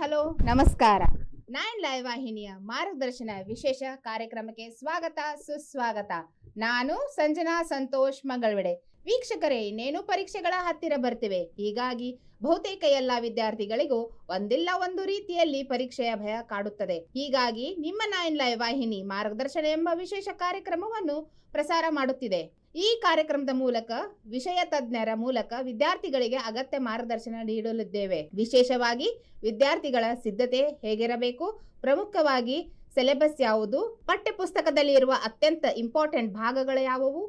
Hello ನಮಸ್ಕಾರ. 9 live ವಾಹಿನಿಯ ಮಾರ್ಗದರ್ಶನ ವಿಶೇಷ ಕಾರ್ಯಕ್ರಮಕ್ಕೆ ಸ್ವಾಗತ ಸುಸ್ವಾಗತ. ನಾನು ಸಂಜನಾ ಸಂತೋಷ್ ಮಂಗಳವಡೆ. ವೀಕ್ಷಕರೇ, ಇನ್ನೇನು ಪರೀಕ್ಷೆಗಳ ಹತ್ತಿರ ಬರ್ತಿವೆ. ಹೀಗಾಗಿ ಬಹುತೇಕ ಎಲ್ಲ ವಿದ್ಯಾರ್ಥಿಗಳಿಗೂ ಒಂದಿಲ್ಲ ಒಂದು ರೀತಿಯಲ್ಲಿ ಪರೀಕ್ಷೆಯ ಭಯ ಕಾಡುತ್ತದೆ. ಹೀಗಾಗಿ ನಿಮ್ಮ 9 ಲೈವ್ ವಾಹಿನಿ ಮಾರ್ಗದರ್ಶನ ಎಂಬ ವಿಶೇಷ ಕಾರ್ಯಕ್ರಮವನ್ನು ಪ್ರಸಾರ ಮಾಡುತ್ತಿದೆ. ಈ ಕಾರ್ಯಕ್ರಮದ ಮೂಲಕ ವಿಷಯ ತಜ್ಞರ ಮೂಲಕ ವಿದ್ಯಾರ್ಥಿಗಳಿಗೆ ಅಗತ್ಯ ಮಾರ್ಗದರ್ಶನ ನೀಡಲಿದ್ದೇವೆ. ವಿಶೇಷವಾಗಿ ವಿದ್ಯಾರ್ಥಿಗಳ ಸಿದ್ಧತೆ ಹೇಗಿರಬೇಕು, ಪ್ರಮುಖವಾಗಿ ಸಿಲೆಬಸ್ ಯಾವುದು, ಪಠ್ಯ ಪುಸ್ತಕದಲ್ಲಿ ಇರುವ ಅತ್ಯಂತ ಇಂಪಾರ್ಟೆಂಟ್ ಭಾಗಗಳು ಯಾವುವು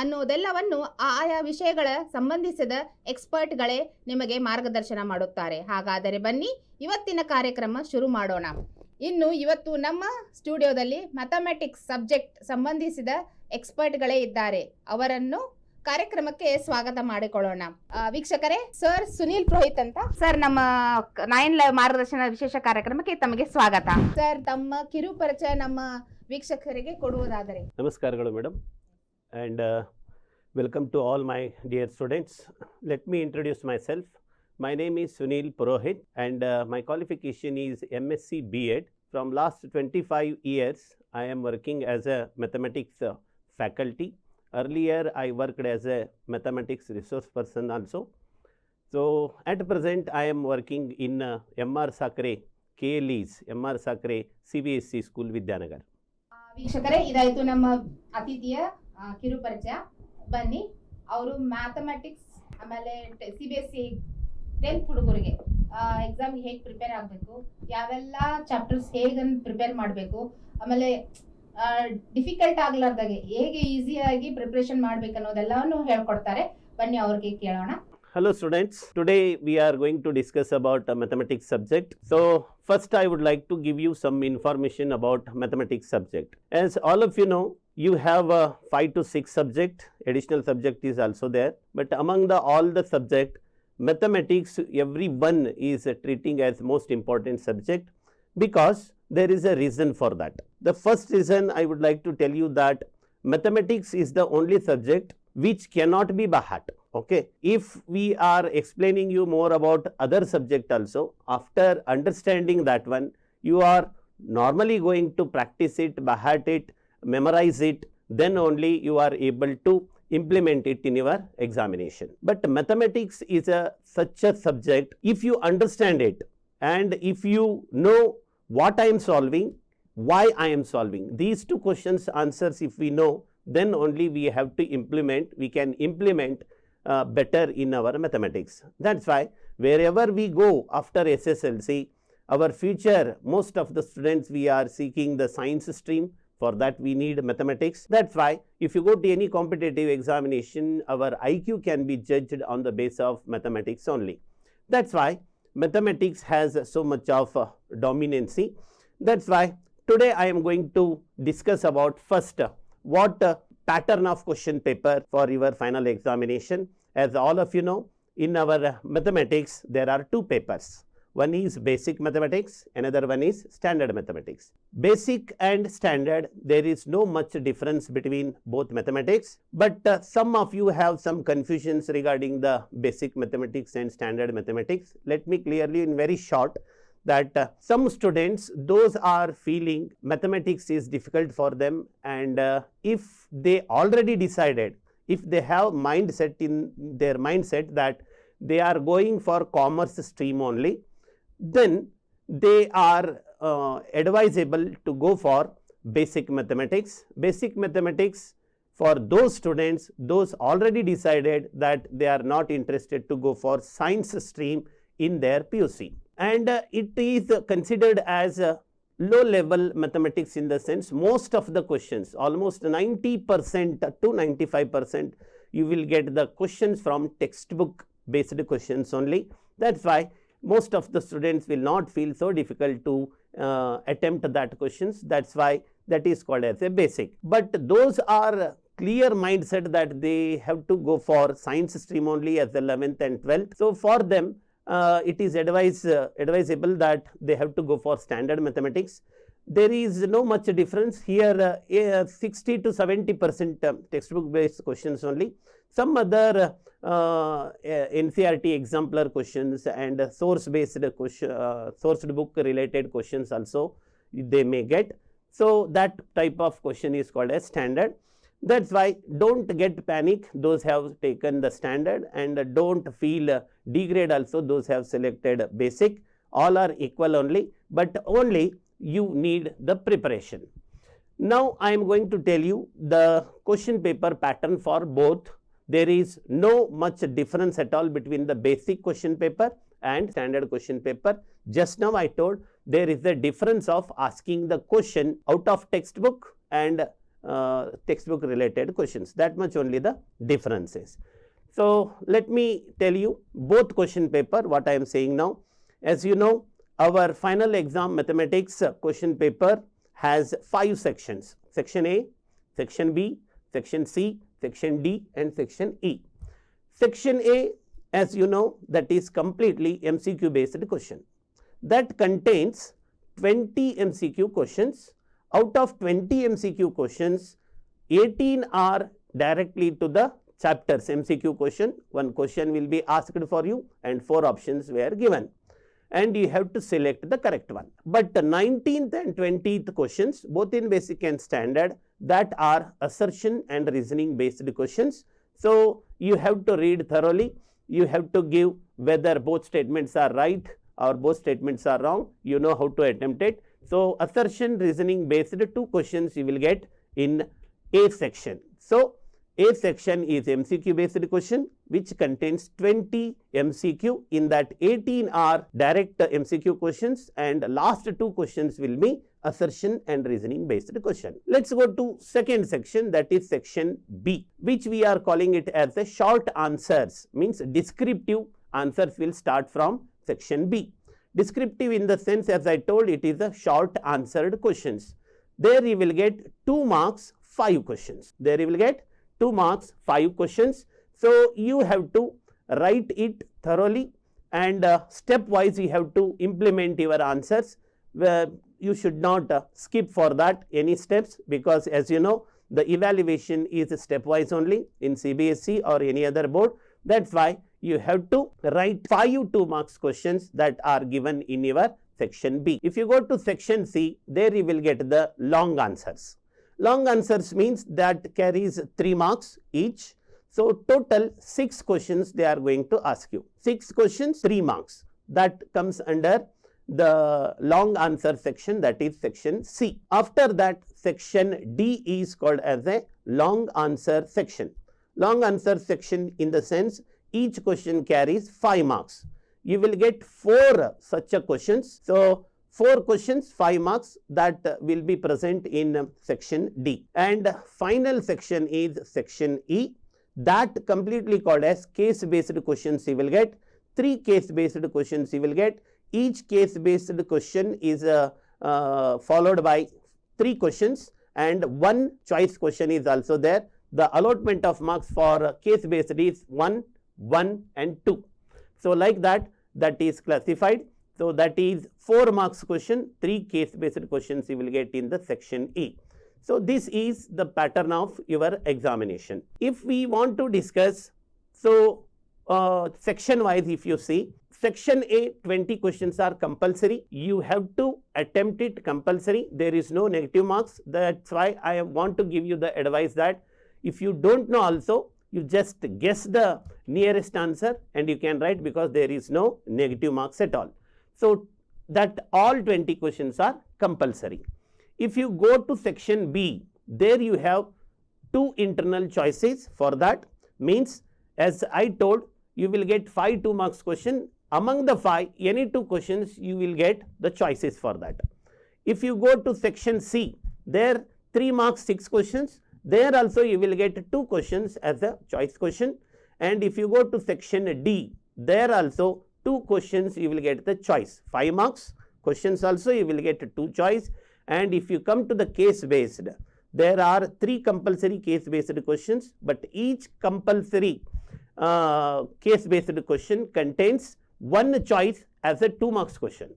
ಅನ್ನೋದೆಲ್ಲವನ್ನು ಆಯಾ ವಿಷಯಗಳ ಸಂಬಂಧಿಸಿದ ಎಕ್ಸ್ಪರ್ಟ್ಗಳೇ ನಿಮಗೆ ಮಾರ್ಗದರ್ಶನ ಮಾಡುತ್ತಾರೆ. ಹಾಗಾದರೆ ಬನ್ನಿ ಇವತ್ತಿನ ಕಾರ್ಯಕ್ರಮ ಶುರು ಮಾಡೋಣ. ಇವತ್ತು ನಮ್ಮ ಸ್ಟುಡಿಯೋದಲ್ಲಿ ಮ್ಯಾಥಮೆಟಿಕ್ಸ್ ಸಬ್ಜೆಕ್ಟ್ ಸಂಬಂಧಿಸಿದ ಎಕ್ಸ್ಪರ್ಟ್ಗಳೇ ಇದ್ದಾರೆ. ಅವರನ್ನು ಕಾರ್ಯಕ್ರಮಕ್ಕೆ ಸ್ವಾಗತ ಮಾಡಿಕೊಳ್ಳೋಣ. ವೀಕ್ಷಕರೇ, ಸರ್ ಸುನೀಲ್ ಪುರೋಹಿತ್ ಅಂತ ಸರ್, ನಮ್ಮ 9 ಲೈವ್ ಮಾರ್ಗದರ್ಶನ ವಿಶೇಷ ಕಾರ್ಯಕ್ರಮಕ್ಕೆ ತಮಗೆ ಸ್ವಾಗತ. ಸರ್, ತಮ್ಮ ಕಿರು ಪರಿಚಯ ನಮ್ಮ ವೀಕ್ಷಕರಿಗೆ ಕೊಡುವುದಾದರೆ. ನಮಸ್ಕಾರಗಳು madam, and welcome to all my dear students. Let me introduce myself. My name is Sunil Purohit and my qualification is MSc B.Ed. From last 25 years I am working as a mathematics faculty. Earlier I worked as a mathematics resource person also. So at present I am working in M.R. Sakre KLEs, M.R. Sakre CBSE School Vidyanagar. ವೀಕ್ಷಕರೇ, ಇದಾಯಿತು ನಮ್ಮ ಅತಿಥಿಯ ಕಿರು ಪರಿಚಯ. ಬನ್ನಿ, ಅವರು mathematics ಆಮೇಲೆ CBSE 10th ಹುಡುಗರಿಗೆ ಎಕ್ಸಾಮ್ಗೆ ಹೇಗೆ ಪ್ರಿಪೇರ್ ಆಗಬೇಕು, ಯಾವೆಲ್ಲ ಚಾಪ್ಟರ್ಸ್ ಹೇಗೆ ಪ್ರಿಪೇರ್ ಮಾಡಬೇಕು, ಆಮೇಲೆ ಡಿಫಿಕಲ್ಟ್ ಆಗ್ಲಾರ್ದಾಗೆ ಹೇಗೆ ಈಸಿಯಾಗಿ ಪ್ರಿಪರೇಷನ್ ಮಾಡ್ಬೇಕು ಅನ್ನೋದೆಲ್ಲವನ್ನು ಹೇಳ್ಕೊಡ್ತಾರೆ. ಬನ್ನಿ ಅವ್ರಿಗೆ ಕೇಳೋಣ. Hello students, today we are going to discuss about a mathematics subject. So first I would like to give you some information about mathematics subject. As all of you know, you have 5 to 6 subject, additional subject is also there, but among all the subject, mathematics everyone is treating as most important subject because there is a reason for that. The first reason I would like to tell you that mathematics is the only subject which cannot be by heart. Okay, if we are explaining you more about other subject also, after understanding that one, you are normally going to practice it, by heart it, memorize it, then only you are able to implement it in your examination. But mathematics is such a subject, if you understand it and if you know what I am solving, why I am solving, these two questions answers if we know, then only we have to implement, we can implement better in our mathematics. That's why wherever we go after SSLC, our future, most of the students we are seeking the science stream. For that we need mathematics. That's why if you go to any competitive examination, our IQ can be judged on the basis of mathematics only. That's why mathematics has so much of dominancy. That's why today I am going to discuss about first what pattern of question paper for your final examination. As all of you know, in our mathematics there are two papers. One is basic mathematics, another one is standard mathematics. Basic and standard, there is no much difference between both mathematics, but some of you have some confusions regarding the basic mathematics and standard mathematics. Let me clearly in very short that some students, those are feeling mathematics is difficult for them, and if they already decided, if they have mindset in their mindset that they are going for commerce stream only, then they are advisable to go for basic mathematics. Basic mathematics for those students, those already decided that they are not interested to go for science stream in their PUC. And it is considered as low level mathematics in the sense most of the questions, almost 90% to 95%, you will get the questions from textbook based questions only. That's why most of the students will not feel so difficult to attempt that questions. That's why that is called as a basic. But those are clear mindset that they have to go for science stream only as 11th and 12th. So for them it is advisable that they have to go for standard mathematics. there is no much difference here. 60 to 70% textbook based questions only. Some other NCERT exemplar questions and source based question, sourced book related questions also they may get. So that type of question is called as standard. That's why don't get panic those have taken the standard, and don't feel degrade also those have selected basic. All are equal only, but only you need the preparation. Now I am going to tell you the question paper pattern for both. There is no much difference at all between the basic question paper and standard question paper. Just now I told there is a difference of asking the question out of textbook and textbook related questions. That much only the difference is. So let me tell you both question paper what I am saying now. As you know, our final exam mathematics question paper has 5 sections: section A, section B, section C, section D and section E. Section A, as you know, that is completely MCQ based question. That contains 20 MCQ questions. Out of 20 MCQ questions, 18 are directly to the chapters MCQ question. One question will be asked for you and 4 options were given, and you have to select the correct one. But the 19th and 20th questions, both in basic and standard, that are assertion and reasoning based questions. So you have to read thoroughly. You have to give whether both statements are right or both statements are wrong. You know how to attempt it. So assertion, reasoning based 2 questions you will get in A section. So A section is MCQ based question which contains 20 MCQ. In that 18 are direct MCQ questions, and last 2 questions will be assertion and reasoning based question. Let's go to second section, that is section B, which we are calling it as the short answers, means descriptive answers will start from section B. Descriptive in the sense, as I told, it is the short answered questions. There you will get 2 marks 5 questions. There you will get 2 marks 5 questions. So you have to write it thoroughly, and stepwise you have to implement your answers. You should not skip for that any steps, because as you know the evaluation is stepwise only in CBSE or any other board. That's why you have to write 5 2 marks questions that are given in your section B. If you go to section C, there you will get the long answers. Long answers means that carries 3 marks each. So total 6 questions they are going to ask you. 6 questions, 3 marks. That comes under the long answer section, that is section C. After that, section D is called as a long answer section. Long answer section in the sense each question carries 5 marks. You will get 4 such questions. So 4 questions, 5 marks, that will be present in section D. And final section is section E, that completely called as case based questions you will get. 3 case based questions you will get. Each case based question is followed by 3 questions, and 1 choice question is also there. The allotment of marks for case based is 1, 1 and 2. So like that is classified. So that is 4 marks question, 3 case based questions you will get in the section E. So this is the pattern of your examination. If we want to discuss, so section wise, if you see, section A 20 questions are compulsory. You have to attempt it compulsory. There is no negative marks. That's why I want to give you the advice that if you don't know also, you just guess the nearest answer and you can write, because there is no negative marks at all. So that all 20 questions are compulsory. If you go to section B, there you have 2 internal choices. For that means, as I told, you will get 5 2 marks question. Among the 5, any 2 questions you will get the choices for that. If you go to section C, there 3 marks 6 questions. There also you will get 2 questions as a choice question. And if you go to section D, there also 2 questions you will get the choice. 5 marks questions also you will get 2 choice. And if you come to the case based, there are 3 compulsory case based questions, but each compulsory case based question contains 1 choice as a 2 marks question.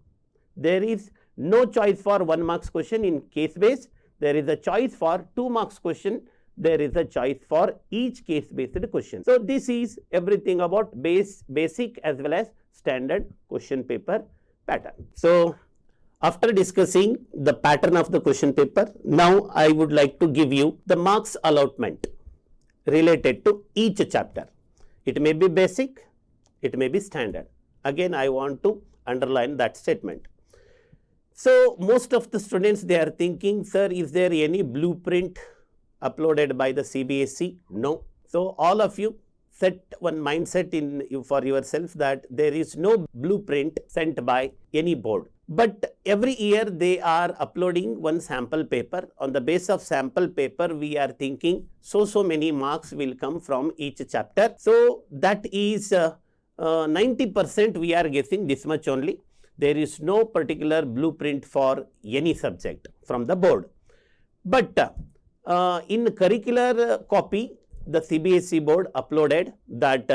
There is no choice for 1 marks question in case based, there is a choice for 2 marks question, there is a choice for each case based question. So this is everything about basic as well as standard question paper pattern. So after discussing the pattern of the question paper, now I would like to give you the marks allotment related to each chapter. It may be basic, it may be standard. Again, I want to underline that statement. So most of the students, they are thinking, sir, is there any blueprint uploaded by the CBSE? No. So all of you set one mindset for yourself that there is no blueprint sent by any board. But every year they are uploading one sample paper. On the base of sample paper, we are thinking so many marks will come from each chapter. So that is 90% we are guessing this much only. There is no particular blueprint for any subject from the board. But in curricular copy, the CBSE board uploaded that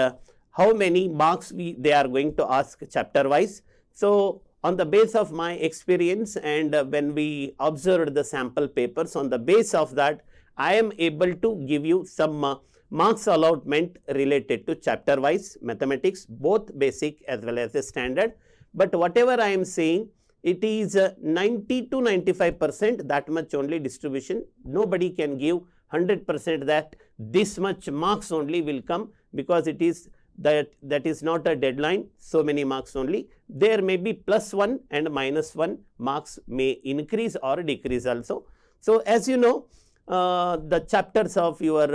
how many marks they are going to ask chapter wise. So on the base of my experience and when we observed the sample papers, on the base of that, I am able to give you some marks allotment related to chapter wise mathematics, both basic as well as the standard. But whatever I am saying, it is 90 to 95%, that much only distribution. Nobody can give 100% that this much marks only will come, because it is that is not a deadline, so many marks only. There may be +1 and -1 marks may increase or decrease also. So as you know, the chapters of your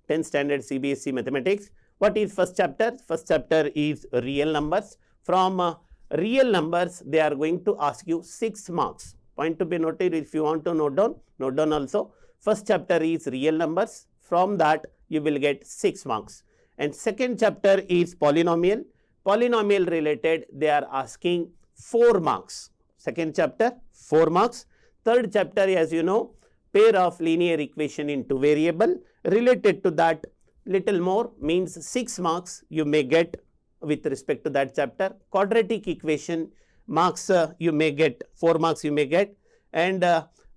10th standard CBSE mathematics, what is first chapter? First chapter is real numbers. From real numbers, they are going to ask you 6 marks. Point to be noted, if you want to note down also. First chapter is real numbers. From that, you will get 6 marks. And second chapter is polynomial. Polynomial related, they are asking 4 marks. Second chapter, 4 marks. Third chapter, as you know, pair of linear equation into variable. Related to that, little more, means 6 marks you may get with respect to that chapter. Quadratic equation marks you may get 4 marks you may get, and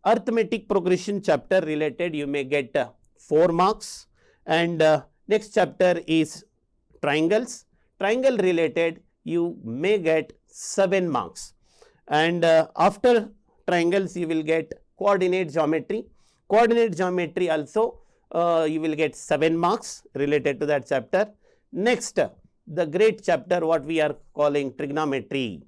arithmetic progression chapter related you may get 4 marks, and next chapter is triangles. Triangle related you may get 7 marks, and after triangles you will get coordinate geometry. Coordinate geometry also you will get 7 marks related to that chapter. Next, the great chapter what we are calling trigonometry.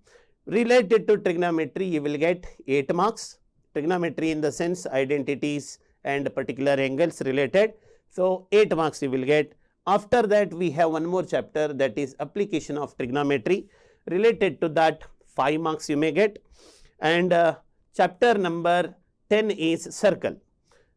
Related to trigonometry you will get 8 marks. Trigonometry in the sense identities and particular angles related. So 8 marks you will get. After that we have one more chapter, that is application of trigonometry. Related to that 5 marks you may get. And chapter number 10 is circle.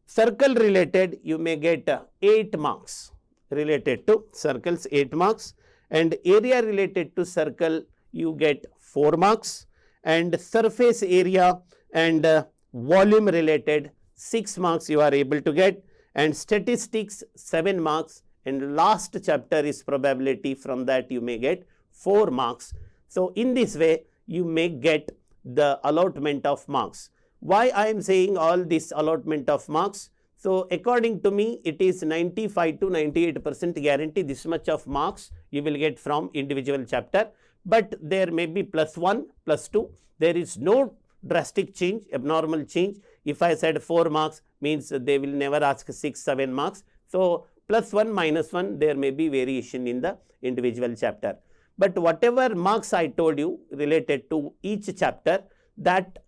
Circle related you may get 8 marks. Related to circles, 8 marks. And area related to circle you get 4 marks, and surface area and volume related 6 marks you are able to get, and statistics 7 marks, and last chapter is probability. From that you may get 4 marks. So in this way you may get the allotment of marks. Why I am saying all this allotment of marks? So according to me, it is 95 to 98% guarantee this much of marks you will get from individual chapter. But there may be +1, +2. There is no drastic change, abnormal change. If I said 4 marks, means they will never ask 6, 7 marks. So +1, -1, there may be variation in the individual chapter. But whatever marks I told you related to each chapter, that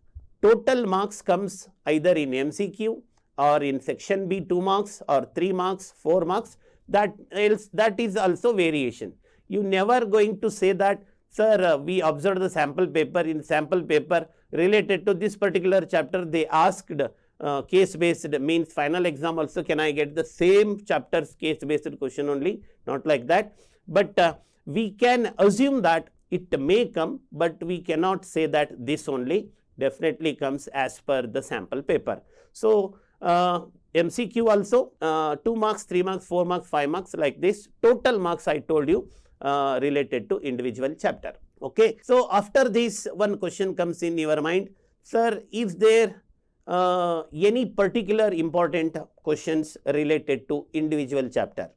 total marks comes either in MCQ or in section B 2 marks or 3 marks, 4 marks. That is also variation. You never going to say that, sir, we observed the sample paper. In sample paper related to this particular chapter, they asked case based, means final exam also can I get the same chapter's case based question only? Not like that. But we can assume that it may come, but we cannot say that this only definitely comes as per the sample paper. So MCQ also 2 marks, 3 marks, 4 marks, 5 marks, like this. Total marks I told you related to individual chapter. Okay. So after this, one question comes in your mind, sir, is there any particular important questions related to individual chapter?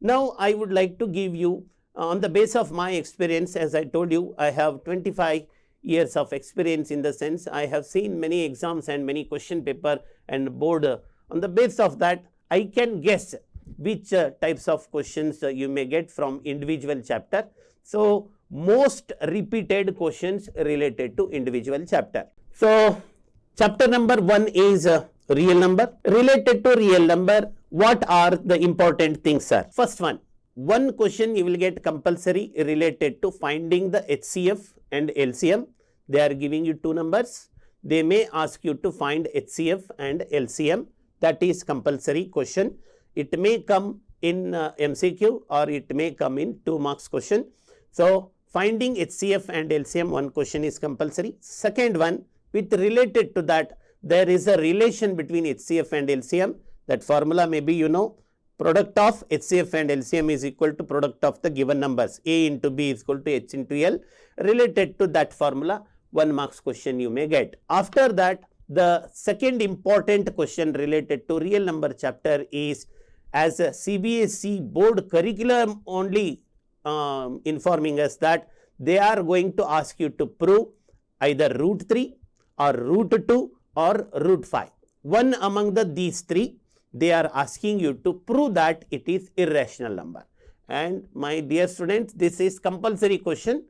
Now, I would like to give you on the base of my experience. As I told you, I have 25 years of experience, in the sense I have seen many exams and many question paper and board. On the base of that, I can guess which types of questions you may get from individual chapter. So, most repeated questions related to individual chapter. So, chapter number 1 is real number. Related to real number, what are the important things, sir? First one question you will get compulsory related to finding the HCF and LCM. They are giving you two numbers. They may ask you to find HCF and LCM. That is compulsory question. It may come in MCQ or it may come in 2 marks question. So, finding HCF and LCM, one question is compulsory. Second one, with related to that, there is a relation between HCF and LCM. That formula may be, product of HCF and LCM is equal to product of the given numbers. A into B is equal to H into L. Related to that formula, 1 marks question you may get. After that, the second important question related to real number chapter is, as a CBSE board curriculum only informing us that they are going to ask you to prove either root 3 or root 2 or root 5. One among these three, they are asking you to prove that it is irrational number. And my dear students, this is compulsory question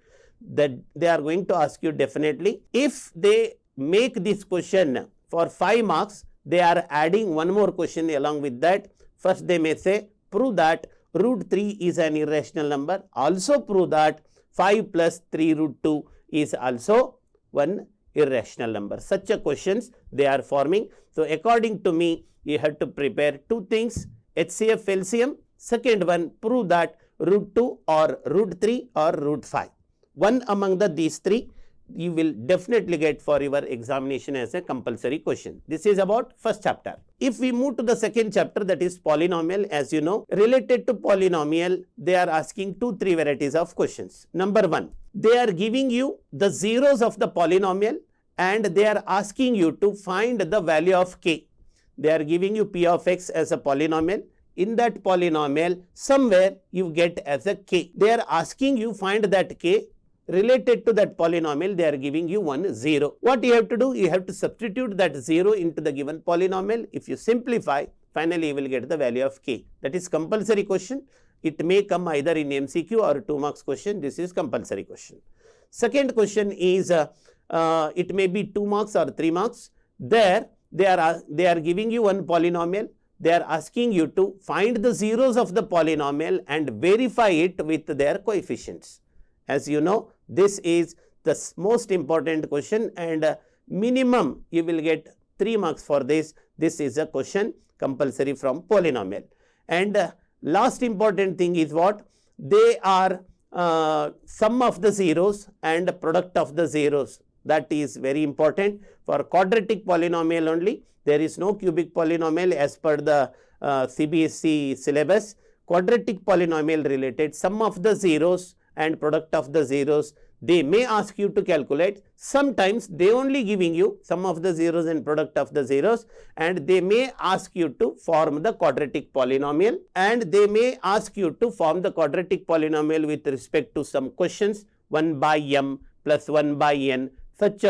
that they are going to ask you definitely. If they make this question for 5 marks, they are adding one more question along with that. First, they may say, prove that root 3 is an irrational number. Also prove that 5 plus 3 root 2 is also one irrational number. Such a questions they are forming. So, according to me, you have to prepare 2 things, HCF, LCM. Second one, prove that root 2 or root 3 or root 5. One among these 3 you will definitely get for your examination as a compulsory question. This is about first chapter. If we move to the second chapter, that is polynomial, as you know, related to polynomial, they are asking 2-3 varieties of questions. Number 1, they are giving you the zeros of the polynomial and they are asking you to find the value of k. They are giving you p of x as a polynomial. In that polynomial, somewhere you get as a k. They are asking you find that k. Related to that polynomial, they are giving you 1 0. What you have to do? You have to substitute that 0 into the given polynomial. If you simplify, finally you will get the value of k. That is compulsory question. It may come either in MCQ or 2 marks question. This is compulsory question. Second question is, it may be 2 marks or 3 marks. There, they are giving you one polynomial. They are asking you to find the zeros of the polynomial and verify it with their coefficients. As you know, this is the most important question and minimum you will get 3 marks for this. This is a question compulsory from polynomial. And last important thing is what? They are sum of the zeros and product of the zeros. That is very important. For quadratic polynomial only, there is no cubic polynomial as per the CBSE syllabus. Quadratic polynomial related sum of the zeros and product of the zeros, they may ask you to calculate. Sometimes they only giving you sum of the zeros and product of the zeros, and they may ask you to form the quadratic polynomial, and they may ask you to form the quadratic polynomial with respect to some questions 1 by m plus 1 by n. Such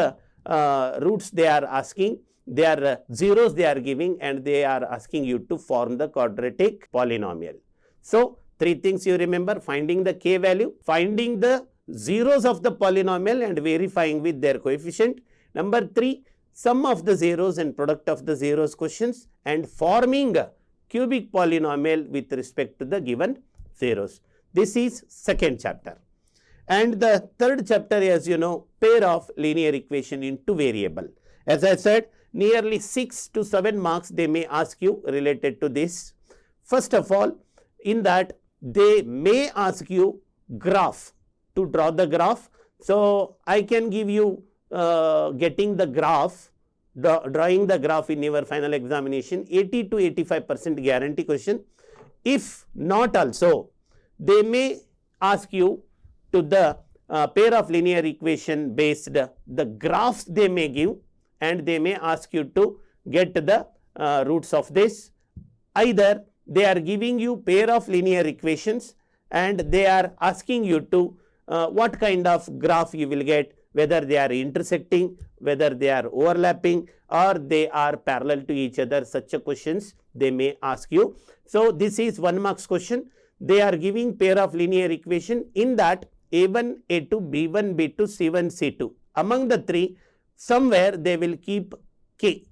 roots they are asking, they are zeros they are giving, and they are asking you to form the quadratic polynomial. So, 3 things you remember: finding the k value, finding the zeros of the polynomial and verifying with their coefficient. Number 3, sum of the zeros and product of the zeros questions, and forming a cubic polynomial with respect to the given zeros. This is second chapter. And the third chapter, as you know, pair of linear equation in 2 variable. As I said, nearly 6 to 7 marks they may ask you related to this. First of all, in that they may ask you graph, to draw the graph. So, I can give you getting the graph, drawing the graph in your final examination, 80 to 85% guarantee question. If not also, they may ask you to the pair of linear equation based the graphs they may give, and they may ask you to get the roots of this. Either they are giving you pair of linear equations and they are asking you to what kind of graph you will get, whether they are intersecting, whether they are overlapping, or they are parallel to each other. Such a questions they may ask you. So this is 1 marks question. They are giving pair of linear equation, in that A1, A2, B1, B2, C1, C2. Among the three, somewhere they will keep K,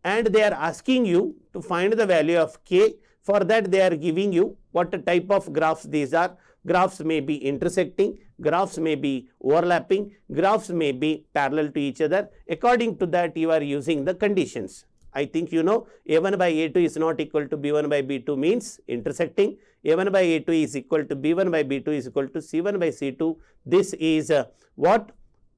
and they are asking you to find the value of K. For that they are giving you what type of graphs these are. Graphs may be intersecting, graphs may be overlapping, graphs may be parallel to each other. According to that, you are using the conditions. I think you know A1 by A2 is not equal to B1 by B2 means intersecting. A1 by A2 is equal to B1 by B2 is equal to C1 by C2. This is what?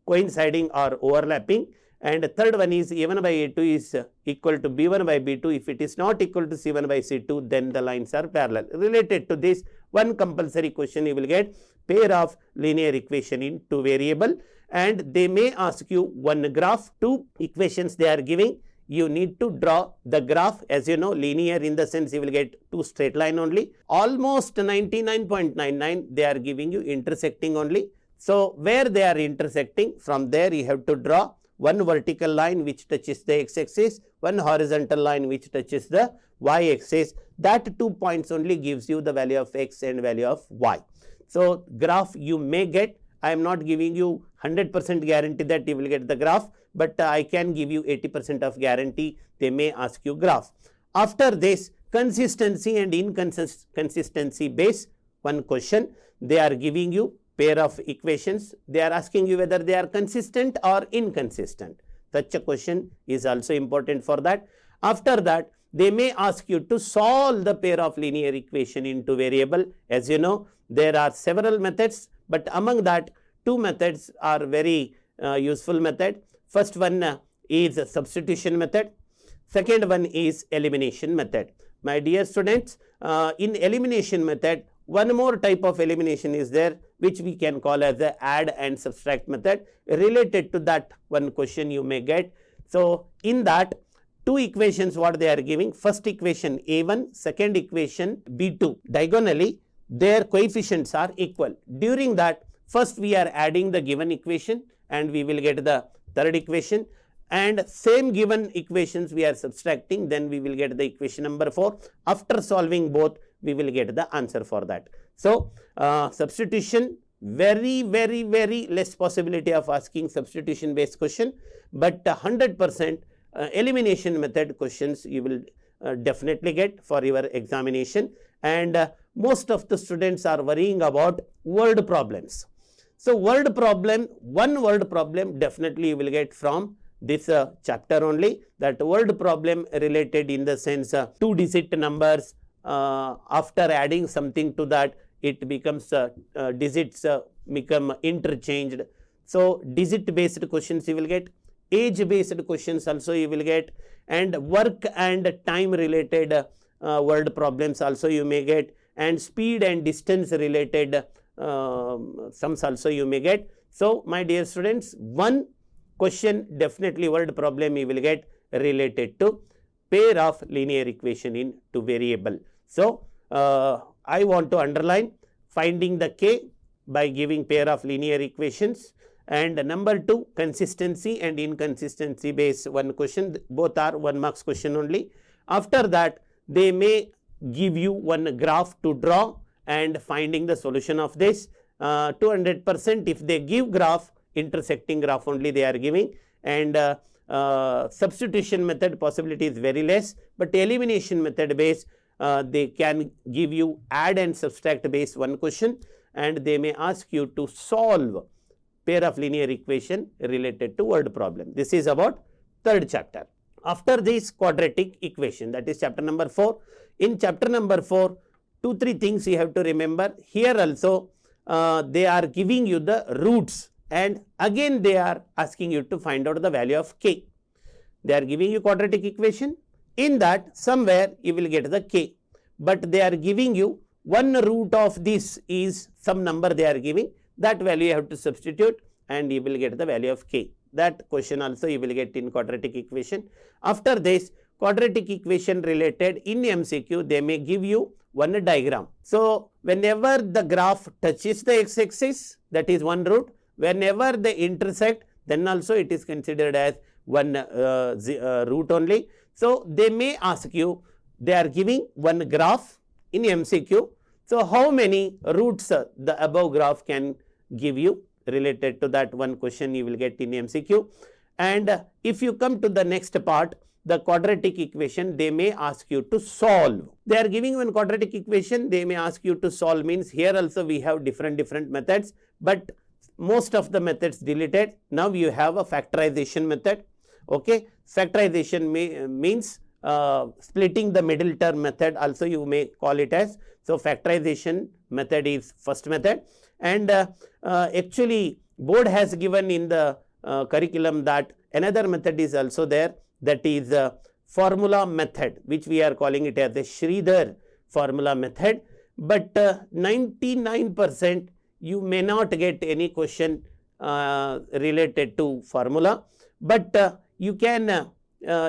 Coinciding or overlapping. And third one is A1 by A2 is equal to B1 by B2. If it is not equal to C1 by C2, then the lines are parallel. Related to this, one compulsory question you will get, pair of linear equation in two variable, and they may ask you one graph, two equations they are giving. You need to draw the graph. As you know, linear in the sense you will get two straight line only. Almost 99.99 they are giving you intersecting only. So where they are intersecting, from there you have to draw one vertical line which touches the x-axis, one horizontal line which touches the y-axis. That 2 points only gives you the value of x and value of y. So graph you may get. I am not giving you 100% guarantee that you will get the graph, but I can give you 80% of guarantee. They may ask you graph. After this, consistency and inconsistency base one question. They are giving you pair of equations. They are asking you whether they are consistent or inconsistent. Such a question is also important for that. After that, they may ask you to solve the pair of linear equation into variable. As you know, there are several methods, but among that, two methods are very useful method. First one is substitution method. Second one is elimination method. My dear students, in elimination method, one more type of elimination is there, which we can call as the add and subtract method. Related to that one question you may get. So in that, two equations what they are giving. First equation A1, second equation B2. Diagonally, their coefficients are equal. During that, first we are adding the given equation and we will get the third equation, and same given equations we are subtracting, then we will get the equation number 4. After solving both, we will get the answer for that. So substitution, very less possibility of asking substitution based question, but 100% elimination method questions you will definitely get for your examination. And most of the students are worrying about word problems. So word problem, one word problem definitely you will get from this chapter only. That word problem related in the sense 2-digit numbers, after adding something to that, it becomes digits become interchanged. So digit based questions you will get, age based questions also you will get, and work and time related word problems also you may get, and speed and distance related sums also you may get. So my dear students, one question definitely word problem you will get related to pair of linear equation in two variable. So I want to underline finding the k by giving pair of linear equations, and number 2, consistency and inconsistency based one question. Both are 1 marks question only. After that, they may give you one graph to draw and finding the solution of this. 200% if they give graph, intersecting graph only they are giving, and substitution method possibility is very less, but elimination method based they can give you add and subtract based one question, and they may ask you to solve pair of linear equation related to word problem. This is about third chapter. After this, quadratic equation, that is chapter number 4. In chapter number 4, 2-3 things you have to remember. Here also they are giving you the roots, and again they are asking you to find out the value of k. They are giving you quadratic equation. In that, somewhere you will get the k, but they are giving you one root of this is some number they are giving. That value you have to substitute and you will get the value of k. that question also you will get in quadratic equation. After this, quadratic equation related in MCQ, they may give you one diagram. So whenever the graph touches the x-axis, that is one root. Whenever they intersect, then also it is considered as one root only. So they may ask you, they are giving one graph in MCQ. So how many roots the above graph can give you? Related to that one question you will get in MCQ. And if you come to the next part, the quadratic equation, they may ask you to solve. They are giving one quadratic equation, they may ask you to solve, means here also we have different methods, but most of the methods deleted. Now you have a factorization method. Okay, factorization means splitting the middle term method also you may call it as. So factorization method is first method, and actually board has given in the curriculum that another method is also there, that is formula method, which we are calling it as the Sridhar formula method. But 99% you may not get any question related to formula, but you can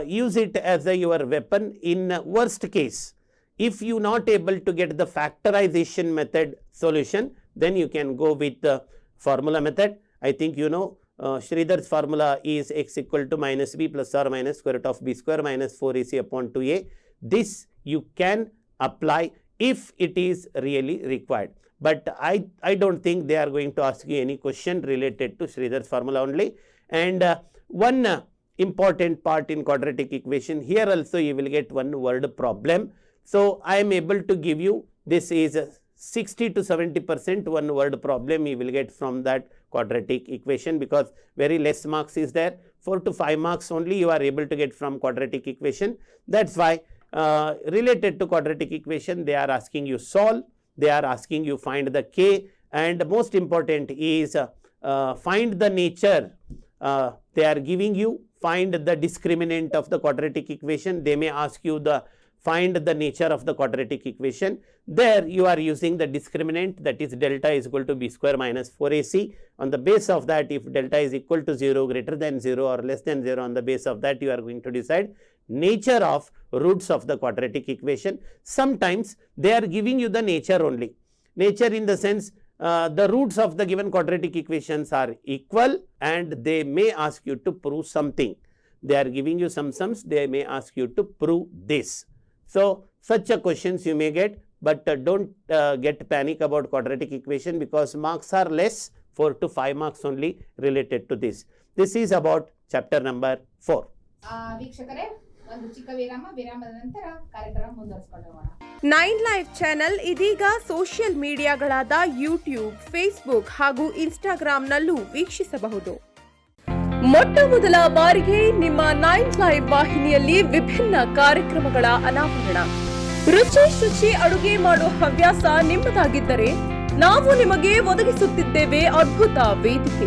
use it as your weapon in worst case. If you not able to get the factorization method solution, then you can go with the formula method. I think you know Sridhar's formula is x equal to minus b plus or minus square root of b square minus 4ac upon 2a. This you can apply if it is really required. But I don't think they are going to ask you any question related to Sridhar's formula only. And one important part in quadratic equation, here also you will get one word problem. So I am able to give you, this is 60 to 70% one word problem you will get from that quadratic equation, because very less marks is there. 4 to 5 marks only you are able to get from quadratic equation. That's why related to quadratic equation, they are asking you solve, they are asking you find the k, and most important is find the nature. They are giving you find the discriminant of the quadratic equation. They may ask you the find the nature of the quadratic equation. There you are using the discriminant, that is delta is equal to b square minus 4ac. On the base of that, if delta is equal to 0, greater than 0 or less than 0, on the base of that you are going to decide nature of roots of the quadratic equation. Sometimes they are giving you the nature only. Nature in the sense the roots of the given quadratic equations are equal, and they may ask you to prove something. They are giving you some sums, they may ask you to prove this. So such a questions you may get, but don't get panic about quadratic equation, because marks are less, 4 to 5 marks only related to this. This is about chapter number 4. ವೀಕ್ಷಕರೇ, ಒಂದು ಚಿಕ್ಕ ವಿರಾಮದ ನಂತರ ಕಾರ್ಯಕ್ರಮ ಮುಂದುವರಿಸಿಕೊಂಡು ಹೋಗೋಣ. 9 live channel ಇದೀಗ social ಮೀಡಿಯಾಗಳಾದ YouTube, Facebook ಹಾಗೂ ಇನ್ಸ್ಟಾಗ್ರಾಂನಲ್ಲೂ ವೀಕ್ಷಿಸಬಹುದು. ಮೊಟ್ಟ ಮೊದಲ ಬಾರಿಗೆ ನಿಮ್ಮ 9 ಲೈವ್ ವಾಹಿನಿಯಲ್ಲಿ ವಿಭಿನ್ನ ಕಾರ್ಯಕ್ರಮಗಳ ಅನಾವರಣ. ರುಚಿ ಅಡುಗೆ ಮಾಡುವ ಹವ್ಯಾಸ ನಿಮ್ಮದಾಗಿದ್ದರೆ ನಾವು ನಿಮಗೆ ಒದಗಿಸುತ್ತಿದ್ದೇವೆ ಅದ್ಭುತ ವೇದಿಕೆ.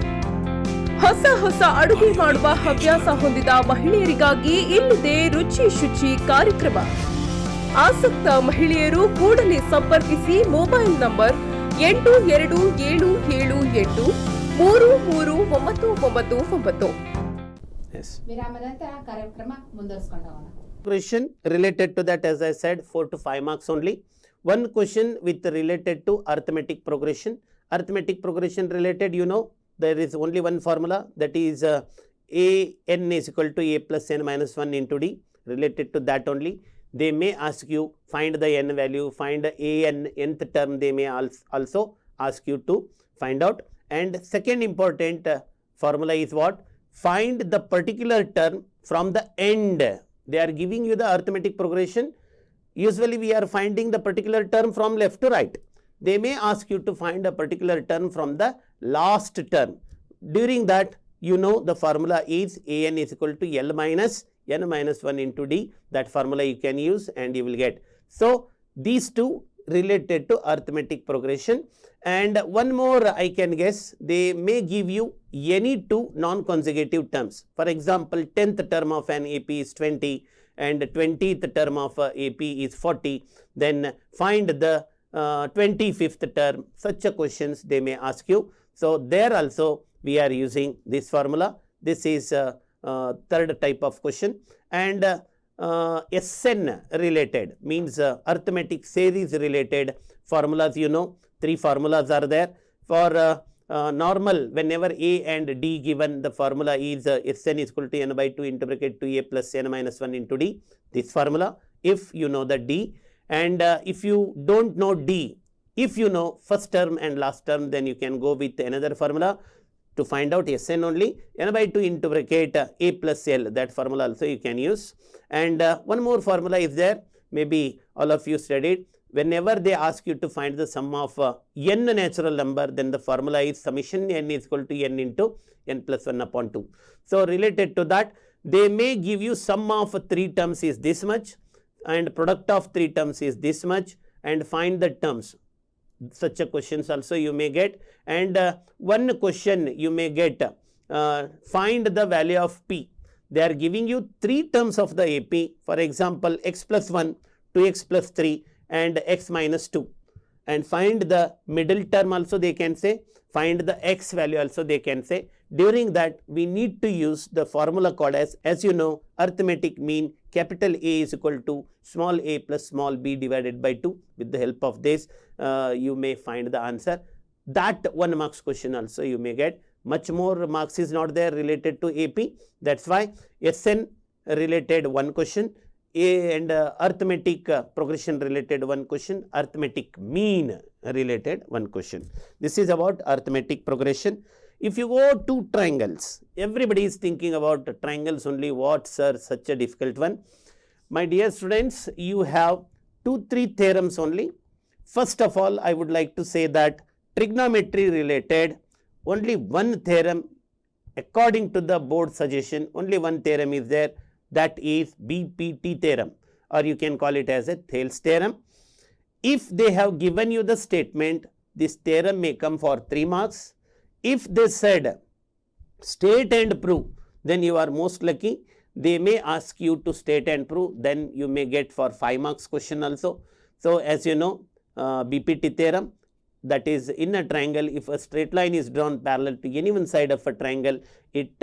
ಹೊಸ ಅಡುಗೆ ಮಾಡುವ ಹವ್ಯಾಸ ಹೊಂದಿದ ಮಹಿಳೆಯರಿಗಾಗಿ ಇಲ್ಲಿದೆ ರುಚಿ ಕಾರ್ಯಕ್ರಮ. ಆಸಕ್ತ ಮಹಿಳೆಯರು ಕೂಡಲೇ ಸಂಪರ್ಕಿಸಿ ಮೊಬೈಲ್ ನಂಬರ್ 8278339999. ವಿರಾಮದ ನಂತರ ಕಾರ್ಯಕ್ರಮ ಮುಂದುವರಿಸಿಕೊಂಡು ಹೋಗೋಣ. Question related to that, as I said, 4 to 5 marks only. One question with related to arithmetic progression. Arithmetic progression related, you know, there is only one formula, that is an is equal to a plus n minus 1 into d. Related to that only, they may ask you find the n value, find a nth term, they may also ask you to find out. And second important formula is what? Find the particular term from the end. They are giving you the arithmetic progression. Usually we are finding the particular term from left to right. They may ask you to find a particular term from the last term. During that, you know the formula is an is equal to l minus n minus 1 into d. That formula you can use and you will get. So these two related to arithmetic progression. And one more I can guess, they may give you any two non-consecutive terms. For example, 10th term of an AP is 20 and 20th term of AP is 40. Then find the 25th term. Such a questions they may ask you. So there also we are using this formula. This is third type of question. And SN related means arithmetic series related formulas. You know, 3 formulas are there. For normal, whenever A and D given, the formula is Sn is equal to n by 2 into bracket 2a plus n minus 1 into d. This formula, if you know the D, and if you don't know D, if you know first term and last term, then you can go with another formula to find out Sn only, n by 2 into bracket a plus l, that formula also you can use. And one more formula is there, maybe all of you studied. Whenever they ask you to find the sum of n natural number, then the formula is summation n is equal to n into n plus 1 upon 2. So related to that, they may give you sum of 3 terms is this much and product of 3 terms is this much, and find the terms. Such a questions also you may get. And one question you may get, find the value of p. They are giving you 3 terms of the AP. For example, x plus 1, 2x plus 3 and x minus 2, and find the middle term also they can say, find the x value also they can say. During that, we need to use the formula called as you know, arithmetic mean, capital A is equal to small a plus small b divided by 2. With the help of this, you may find the answer. That 1 marks question also you may get. Much more marks is not there related to AP. That's why SN related 1 question, and arithmetic progression related 1 question, arithmetic mean related 1 question. This is about arithmetic progression. If you go to triangles, everybody is thinking about triangles only. What, sir, such a difficult one? My dear students, you have 2-3 theorems only. First of all, I would like to say that trigonometry related, only 1 theorem, according to the board suggestion, only 1 theorem is there. That is BPT theorem, or you can call it as a Thales theorem. If they have given you the statement, this theorem may come for 3 marks. If they said state and prove, then you are most lucky. They may ask you to state and prove, then you may get for 5 marks question also. So as you know, BPT theorem, that is in a triangle, if a straight line is drawn parallel to any one side of a triangle, it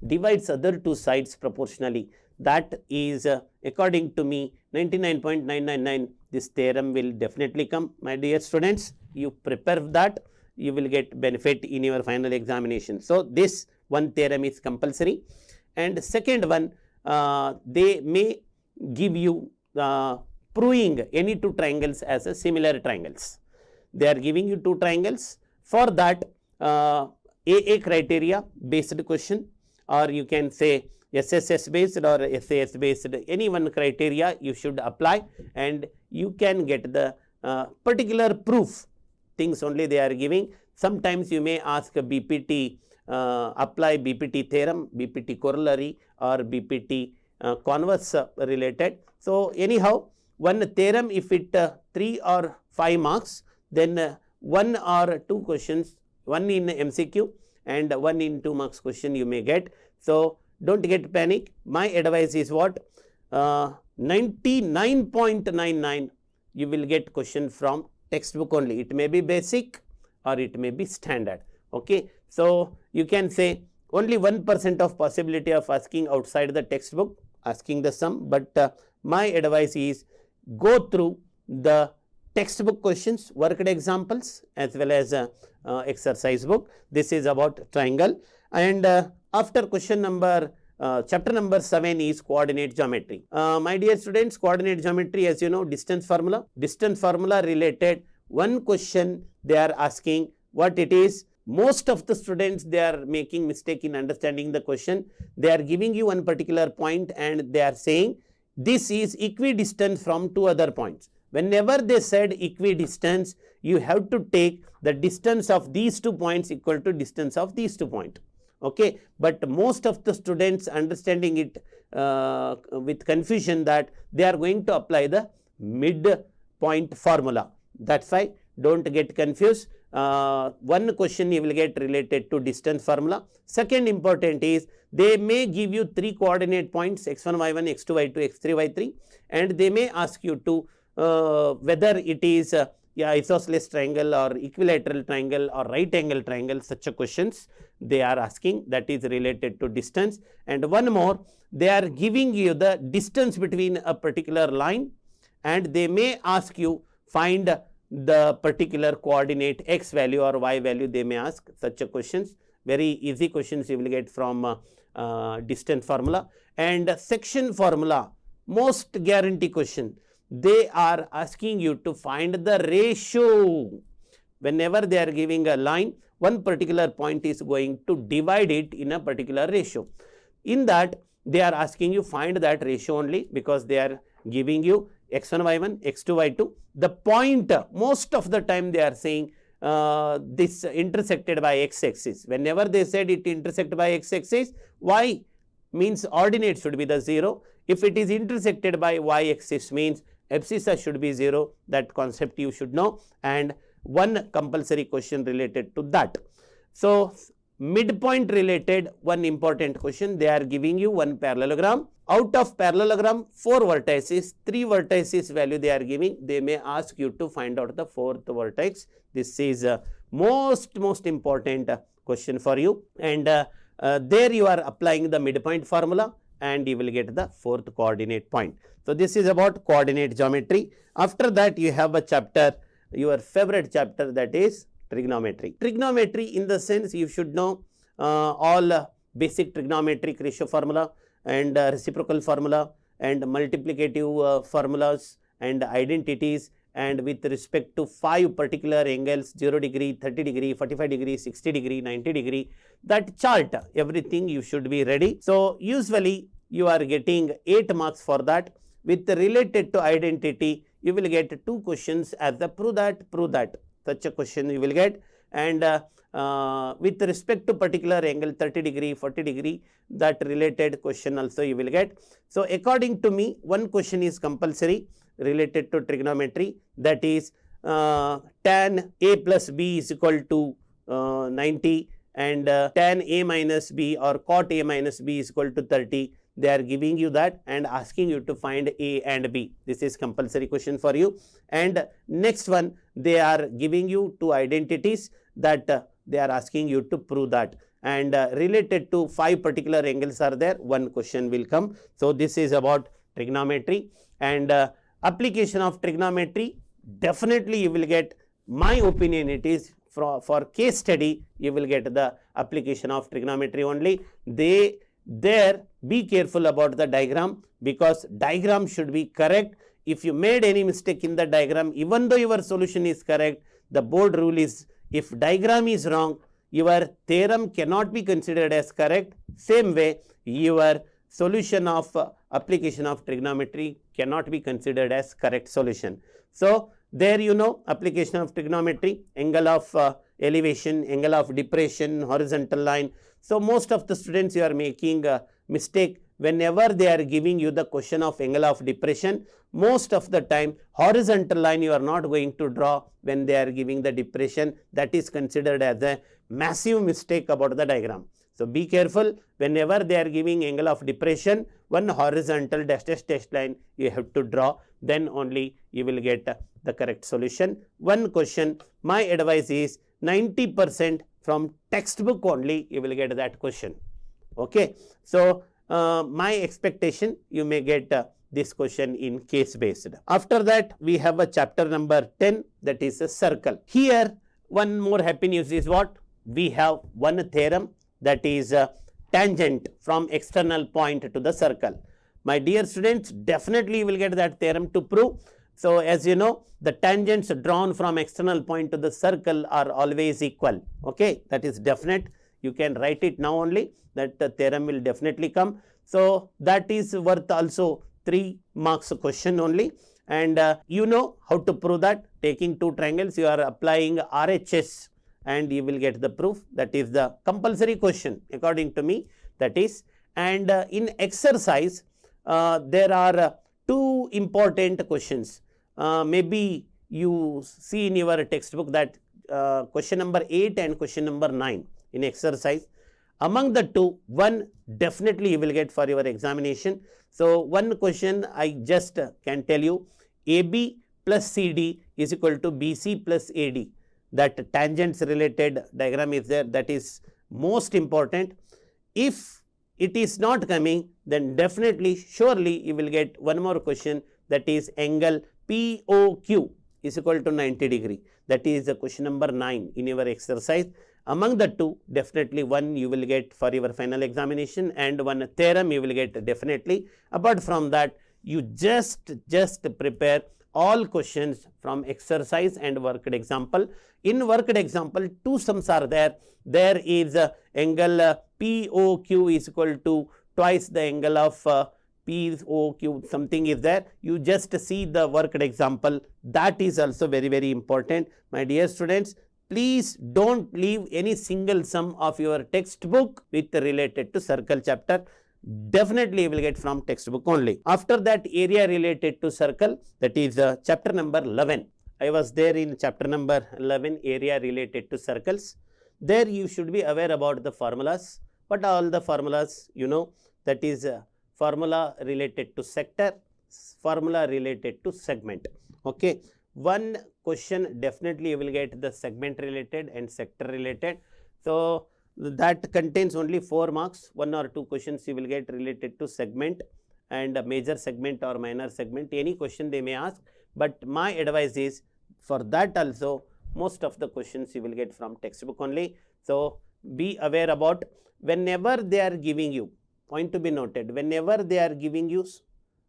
divides other 2 sides proportionally. That is according to me 99.999, this theorem will definitely come. My dear students, you prepare that, you will get benefit in your final examination. So this 1 theorem is compulsory. And second one, they may give you proving any 2 triangles as a similar triangles. They are giving you 2 triangles. For that, AA criteria based question, or you can say SSS based or SAS based, any one criteria you should apply, and you can get the particular proof things only they are giving. Sometimes you may ask BPT, apply BPT theorem, BPT corollary, or BPT converse related. So anyhow, 1 theorem, if it 3 or 5 marks, then 1 or 2 questions, 1 in MCQ and 1 in 2 marks question you may get. So don't get panic. My advice is what? 99.99 you will get question from textbook only. It may be basic or it may be standard. Okay. So you can say only 1% of possibility of asking outside the textbook, asking the sum. But my advice is go through the textbook questions, worked examples, as well as exercise book. This is about triangle. And after question number, chapter number 7 is coordinate geometry. My dear students, coordinate geometry, as you know, distance formula related 1 question they are asking. What it is? Most of the students, they are making mistake in understanding the question. They are giving you 1 particular point and they are saying this is equidistant from 2 other points. Whenever they said equidistance, you have to take the distance of these 2 points equal to distance of these 2 points. Okay, but most of the students understanding it with confusion that they are going to apply the midpoint formula. That's why don't get confused. 1 question you will get related to distance formula. Second important is they may give you 3 coordinate points x1, y1, x2, y2, x3, y3, and they may ask you to whether it is isosceles triangle or equilateral triangle or right angle triangle, such a questions they are asking, that is related to distance. And one more, they are giving you the distance between a particular line, and they may ask you find the particular coordinate x value or y value, they may ask such a questions. Very easy questions you will get from distance formula. And section formula, most guarantee question, they are asking you to find the ratio. Whenever they are giving a line, one particular point is going to divide it in a particular ratio. In that, they are asking you find that ratio only, because they are giving you x1, y1, x2, y2. The point, most of the time they are saying this intersected by x-axis. Whenever they said it intersect by x-axis, y means ordinate should be the 0. If it is intersected by y-axis, means abscissa should be 0. That concept you should know, and one compulsory question related to that. So midpoint related, one important question, they are giving you one parallelogram. Out of parallelogram, 4 vertices, 3 vertices value they are giving. They may ask you to find out the 4th vertex. This is most important question for you, and there you are applying the midpoint formula and you will get the 4th coordinate point. So this is about coordinate geometry. After that, you have a chapter, your favorite chapter, that is trigonometry. Trigonometry, in the sense you should know all basic trigonometric ratio formula and reciprocal formula and multiplicative formulas and identities, and with respect to 5 particular angles, 0 degree, 30 degree, 45 degree, 60 degree, 90 degree, that chart, everything you should be ready. So usually you are getting 8 marks for that. With related to identity, you will get 2 questions as the prove that, such a question you will get. And with respect to particular angle, 30 degree, 40 degree, that related question also you will get. So according to me, one question is compulsory related to trigonometry, that is tan a plus b is equal to 90, and tan a minus b or cot a minus b is equal to 30. They are giving you that and asking you to find a and b. This is compulsory question for you. And next one, they are giving you 2 identities that they are asking you to prove that, and related to 5 particular angles are there, one question will come. So this is about trigonometry. And application of trigonometry, definitely you will get, my opinion it is, for case study you will get the application of trigonometry only. There be careful about the diagram, because diagram should be correct. If you made any mistake in the diagram, even though your solution is correct, the board rule is, if diagram is wrong, your theorem cannot be considered as correct. Same way, your solution of application of trigonometry cannot be considered as correct solution. So there you know, application of trigonometry, angle of elevation, angle of depression, horizontal line. So most of the students, you are making a mistake whenever they are giving you the question of angle of depression. Most of the time, horizontal line you are not going to draw when they are giving the depression. That is considered as a massive mistake about the diagram. So be careful, whenever they are giving angle of depression, one horizontal dash line you have to draw, then only you will get the correct solution. One question, my advice is 90% from textbook only you will get that question. Okay. So my expectation, you may get this question in case based. After that, we have a chapter number 10, that is a circle. Here one more happy news is what? We have one theorem, that is tangent from external point to the circle. My dear students, definitely you will get that theorem to prove. So as you know, the tangents drawn from external point to the circle are always equal. Okay, that is definite. You can write it now only, that the theorem will definitely come. So that is worth also 3 marks question only. And you know how to prove that. Taking 2 triangles, you are applying RHS and you will get the proof. That is the compulsory question according to me, that is. And in exercise, there are 2 important questions. Maybe you see in your textbook that question number 8 and question number 9 in exercise. Among the 2, one definitely you will get for your examination. So one question I just can tell you, AB plus CD is equal to BC plus AD. That tangents related diagram is there, that is most important. If it is not coming, then definitely, surely you will get one more question, that is angle POQ is equal to 90 degree. That is the question number 9 in your exercise. Among the two, definitely one you will get for your final examination and one theorem you will get definitely. Apart from that, you just prepare all questions from exercise and worked example. In worked example, two sums are there. There is angle POQ is equal to twice the angle of POQ, something is there. You just see the worked example. That is also very important. My dear students, please don't leave any single sum of your textbook with related to circle chapter. Definitely you will get from textbook only. After that, area related to circle, that is chapter number 11. I was there in chapter number 11, area related to circles. There you should be aware about the formulas. What are all the formulas? You know, that is formula related to sector, formula related to segment. Okay. One question definitely you will get the segment related and sector related. So that contains only 4 marks. 1 or 2 questions you will get related to segment and a major segment or minor segment. Any question they may ask, but my advice is for that also most of the questions you will get from textbook only. So be aware about whenever they are giving you, point to be noted, whenever they are giving you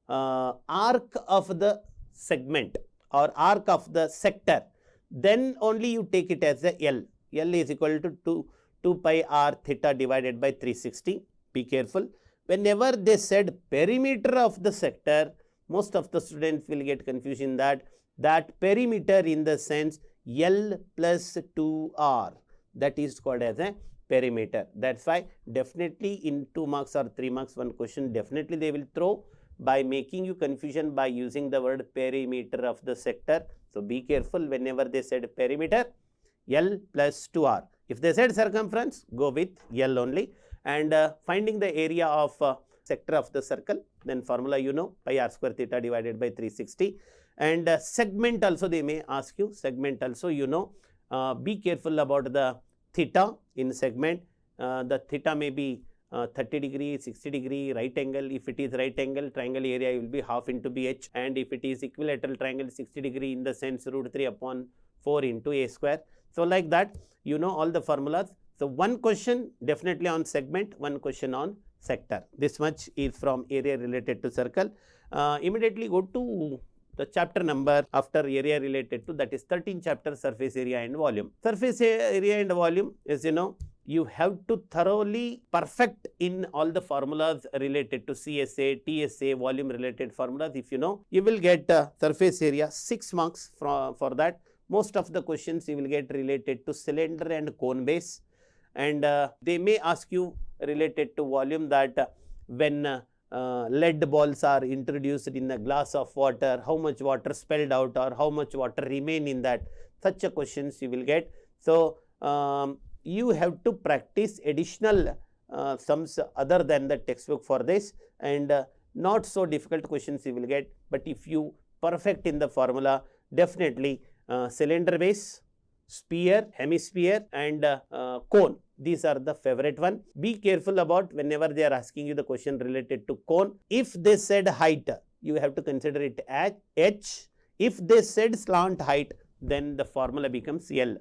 arc of the segment or arc of the sector, then only you take it as a L. L is equal to 2 pi r theta divided by 360. Be careful. Whenever they said perimeter of the sector, most of the students will get confusion that perimeter in the sense L plus 2R, that is called as a perimeter. That's why definitely in 2 marks or 3 marks one question definitely they will throw by making you confusion by using the word perimeter of the sector. So be careful whenever they said perimeter, L plus 2R. If they said circumference, go with L only. And finding the area of sector of the circle, then formula you know, pi r square theta divided by 360. And segment also they may ask you, segment also you know. Be careful about the theta in segment. The theta may be 30 degree, 60 degree, right angle. If it is right angle, triangle area will be half into BH, and if it is equilateral triangle, 60 degree in the sense root 3 upon 4 into a square. So like that, you know all the formulas. So one question definitely on segment, one question on sector. This much is from area related to circle. Immediately go to the chapter number after area related to, that is 13 chapter, surface area and volume. Surface area and volume is, you know, you have to thoroughly perfect in all the formulas related to CSA, TSA, volume related formulas. If you know, you will get surface area 6 marks for that. Most of the questions you will get related to cylinder and cone base, and they may ask you related to volume that when lead balls are introduced in a glass of water, how much water spilled out or how much water remain in that, such a questions you will get. So you have to practice additional sums other than the textbook for this, and not so difficult questions you will get, but if you perfect in the formula, definitely cylinder base, sphere, hemisphere and cone, these are the favorite one. Be careful about whenever they are asking you the question related to cone. If they said height, you have to consider it as H. If they said slant height, then the formula becomes L.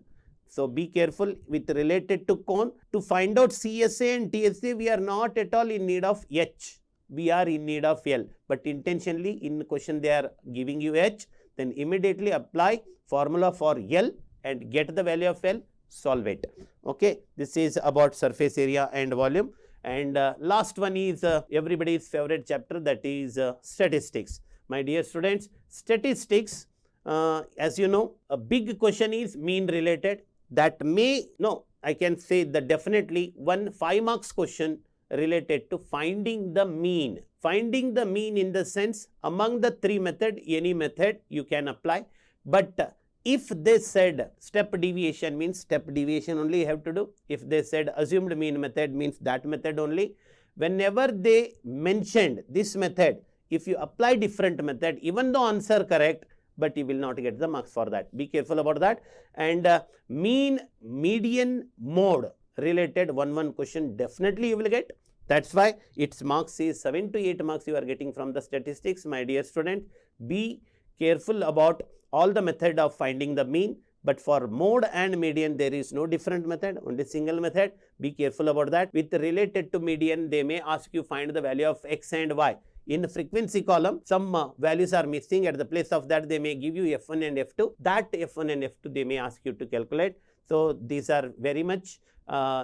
So be careful with related to cone. To find out CSA and TSA, we are not at all in need of H. We are in need of L. But intentionally in question they are giving you H, then immediately apply formula for L and get the value of L, solve it. Okay, this is about surface area and volume. And last one is everybody's favorite chapter, that is statistics. My dear students, statistics, as you know, a big question is mean related. That may, no, I can say that definitely one 5 marks question related to finding the mean. Finding the mean in the sense among the 3 method, any method you can apply. But if they said step deviation, means step deviation only you have to do. If they said assumed mean method, means that method only. Whenever they mentioned this method, if you apply different method, even though answer correct, but you will not get the marks for that. Be careful about that. And mean, median, mode related 1 question definitely you will get. That's why its marks is 7 to 8 marks you are getting from the statistics, my dear student. Be careful about all the method of finding the mean, but for mode and median there is no different method, only single method. Be careful about that. With related to median, they may ask you find the value of x and y. In frequency column, some values are missing. At the place of that, they may give you F1 and F2. That F1 and F2 they may ask you to calculate. So these are very much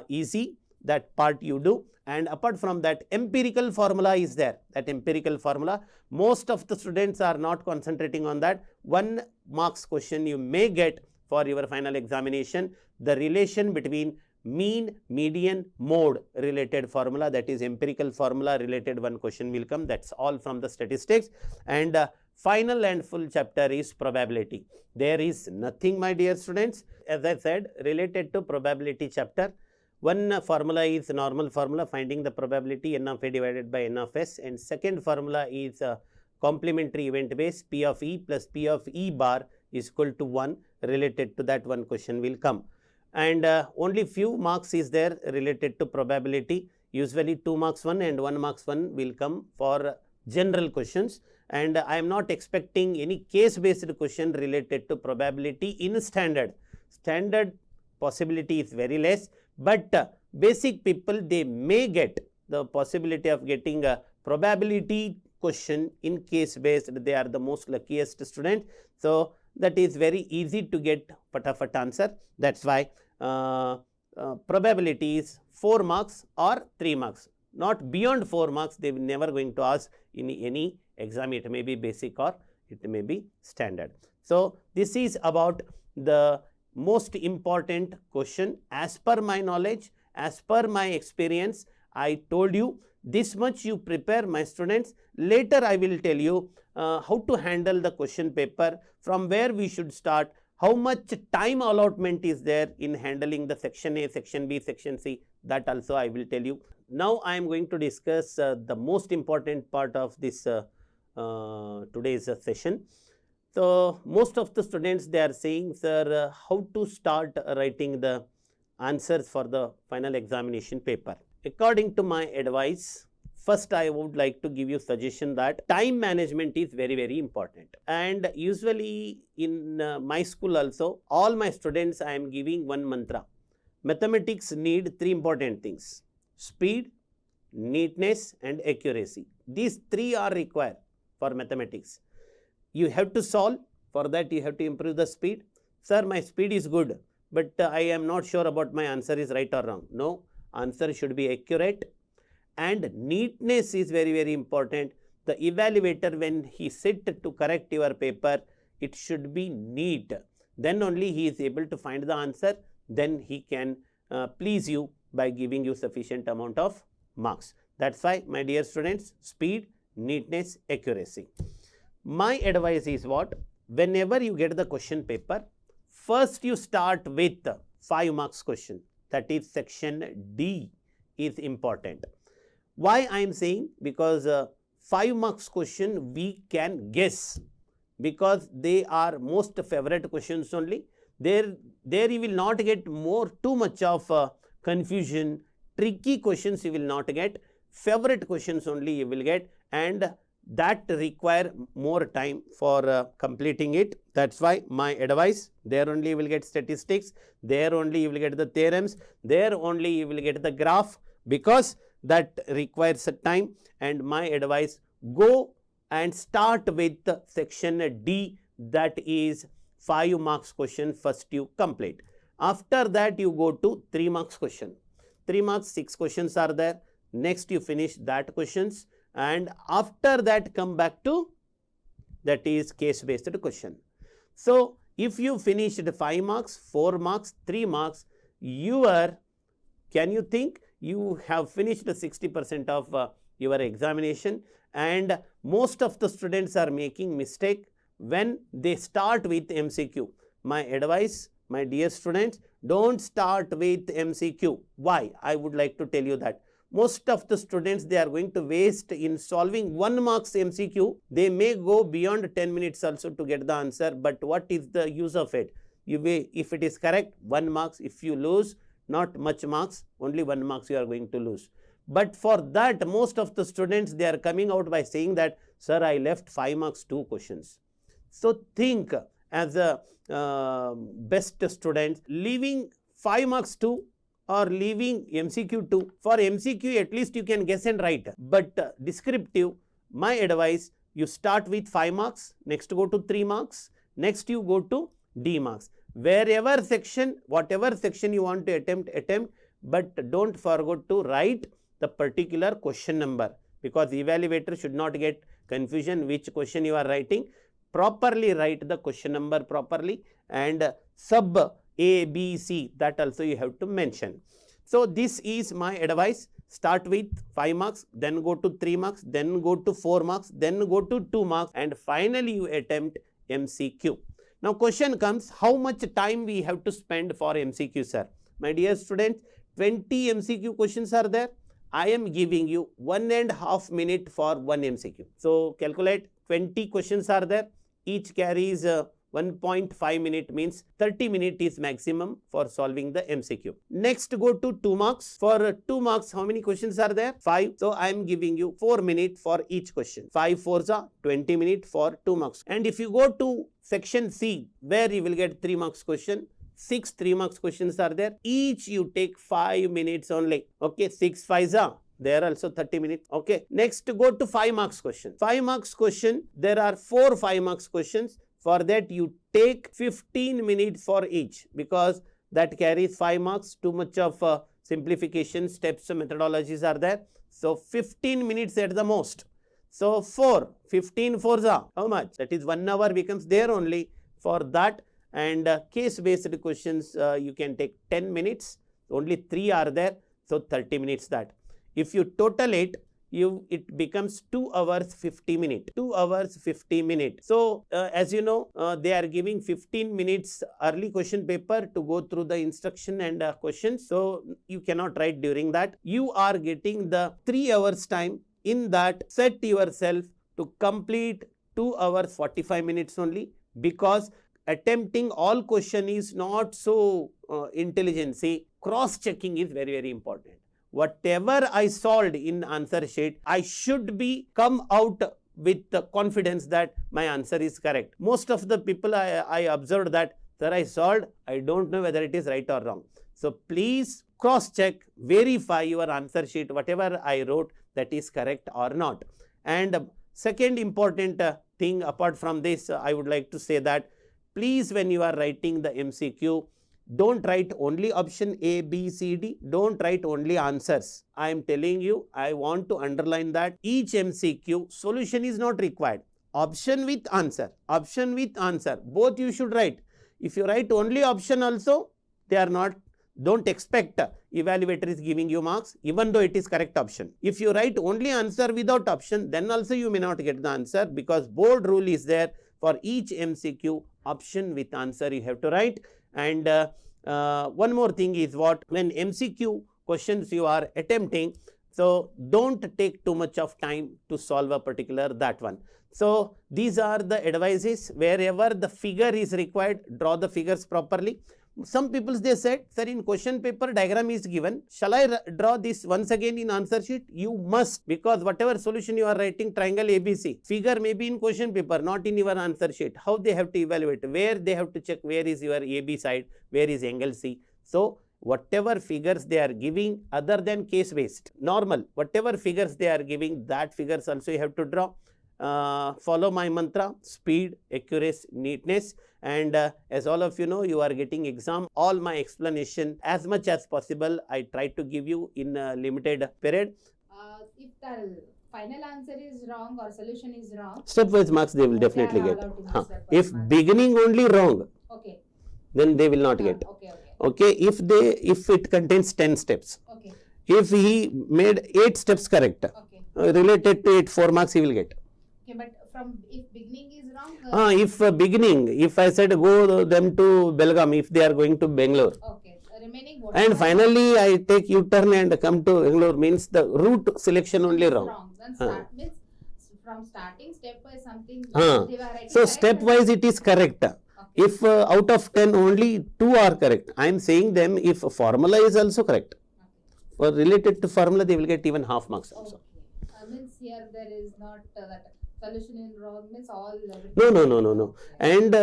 easy. That part you do. And apart from that, empirical formula is there. That empirical formula, most of the students are not concentrating on that. 1 marks question you may get for your final examination. The relation between mean, median, mode related formula, that is empirical formula related 1 question will come. That's all from the statistics. And final and full chapter is probability. There is nothing, my dear students. As I said, related to probability chapter, one formula is normal formula, finding the probability n of a divided by n of s, and second formula is complementary event base, P of E plus P of E bar is equal to 1. Related to that 1 question will come. And only few marks is there related to probability. Usually 2 marks 1 and 1 marks 1 will come for general questions. And I am not expecting any case based question related to probability in standard. Standard possibility is very less, but basic people, they may get the possibility of getting a probability question in case based. They are the most luckiest student. So that is very easy to get fatafat answer. That's why probability is 4 marks or 3 marks. Not beyond 4 marks, they will never going to ask in any exam. It may be basic or it may be standard. So this is about the most important question as per my knowledge, as per my experience. I told you this much you prepare, my students. Later I will tell you how to handle the question paper, from where we should start, how much time allotment is there in handling the section A, section B, section C. That also I will tell you. Now I am going to discuss the most important part of this today's session. So most of the students, they are saying, sir, how to start writing the answers for the final examination paper. According to my advice, first I would like to give you suggestion that time management is very, very important. And usually in my school also, all my students, I am giving one mantra. Mathematics need 3 important things: speed, neatness and accuracy. These 3 are required for mathematics. You have to solve. For that you have to improve the speed. Sir, my speed is good, but I am not sure about my answer is right or wrong. No, answer should be accurate. And neatness is very, very important. The evaluator, when he sit to correct your paper, it should be neat. Then only he is able to find the answer. Then he can please you by giving you sufficient amount of marks. That's why, my dear students, speed, neatness, accuracy. My advice is what? Whenever you get the question paper, first you start with 5 marks question. That is section D is important. Why I am saying? Because 5 marks question we can guess, because they are most favorite questions only. There you will not get too much of confusion. Tricky questions you will not get. Favorite questions only you will get, and that require more time for completing it. That's why my advice, there only you will get statistics, there only you will get the theorems, there only you will get the graph, because that requires time. And my advice, go and start with section D, that is 5 marks question first you complete. After that you go to 3 marks question. 3 marks, 6 questions are there. Next you finish that questions, and after that come back to, that is case based question. So if you finished 5 marks, 4 marks, 3 marks, can you think you have finished 60% of your examination? And most of the students are making mistake when they start with MCQ. My advice, my dear students, don't start with MCQ. Why? I would like to tell you that most of the students, they are going to waste in solving 1 marks MCQ. They may go beyond 10 minutes also to get the answer, but what is the use of it? You may, if it is correct, 1 marks. If you lose, not much marks, only 1 marks you are going to lose. But for that, most of the students, they are coming out by saying that, sir, I left 5 marks 2 questions. So think as a best student, leaving 5 marks 2 or leaving MCQ 2. For MCQ, at least you can guess and write. But descriptive, my advice, you start with 5 marks, next go to 3 marks, next you go to D marks. Wherever section, whatever section you want to attempt, but don't forget to write the particular question number, because evaluator should not get confusion which question you are writing. Properly write the question number properly, and sub A, B, C, that also you have to mention. So this is my advice. Start with 5 marks, then go to 3 marks, then go to 4 marks, then go to 2 marks, and finally you attempt MCQ. Now question comes, how much time we have to spend for MCQ, sir? My dear students, 20 MCQ questions are there. I am giving you 1.5 minutes for 1 MCQ. So calculate, 20 questions are there. Each carries 1.5 minute, means 30 minutes is maximum for solving the MCQ. Next go to 2 marks. For 2 marks, how many questions are there? 5. So I am giving you 4 minutes for each question. 5 4s are 20 minutes for 2 marks. And if you go to section C, where you will get 3 marks question, 6 3 marks questions are there. Each you take 5 minutes only. Okay, 6 5s are there also 30 minutes. Okay, next go to 5 marks question. 5 marks question, there are 4 5 marks questions. For that you take 15 minutes for each, because that carries 5 marks. Too much of simplification steps, methodologies are there. So 15 minutes at the most. So 15 4s are how much? That is 1 hour becomes there only for that. And case based questions, you can take 10 minutes. Only 3 are there. So 30 minutes that. If you total it, it becomes 2 hours 50 minutes. 2 hours 50 minutes. So as you know, they are giving 15 minutes early question paper to go through the instruction and questions. So you cannot write during that. You are getting the 3 hours time. In that, set yourself to complete 2 hours 45 minutes only, because attempting all question is not so intelligent. See, cross checking is very, very important. Whatever I solved in answer sheet, I should be come out with the confidence that my answer is correct. Most of the people I observed that, sir, I solved, I don't know whether it is right or wrong. So please cross check, verify your answer sheet, whatever I wrote, that is correct or not. And second important thing apart from this, I would like to say that please, when you are writing the MCQ, don't write only option A, B, C, D. Don't write only answers. I am telling you, I want to underline that each MCQ solution is not required. Option with answer, both you should write. If you write only option also, they are not, don't expect evaluator is giving you marks, even though it is correct option. If you write only answer without option, then also you may not get the answer, because board rule is there for each MCQ, option with answer you have to write. And one more thing is what, when MCQ questions you are attempting, so don't take too much of time to solve a particular that one. So these are the advices. Wherever the figure is required, draw the figures properly. Some people, they said, sir, in question paper diagram is given, shall I draw this once again in answer sheet? You must, because whatever solution you are writing, triangle ABC, figure may be in question paper, not in your answer sheet. How they have to evaluate, where they have to check where is your AB side, where is angle C. So whatever figures they are giving, other than case based, normal, whatever figures they are giving, that figures also you have to draw. Follow my mantra, speed, accuracy, neatness. And as all of you know, you are getting exam. All my explanation as much as possible, I try to give you in a limited period. If the final answer is wrong or solution is wrong, Stepwise marks they will definitely they are get. allowed to If marks. beginning only wrong, Okay. then they will not get. Okay, if it contains 10 steps. Okay. If he made 8 steps correct, Okay. related to it 4 marks he will get. Okay, but from if beginning is wrong. If beginning, if I said go them to Belgaum, if they are going to Bangalore. Okay. remaining And finally, I take U-turn and come to Bangalore, means the route selection only wrong. Then start means from starting stepwise something. They were writing So correct, stepwise it is correct. Okay. If out of 10 only 2 are correct, I am saying them if formula is also correct. Okay. Or related to formula, they will get even half marks also. Okay. Means here there is not that solution in wrong means all. No. And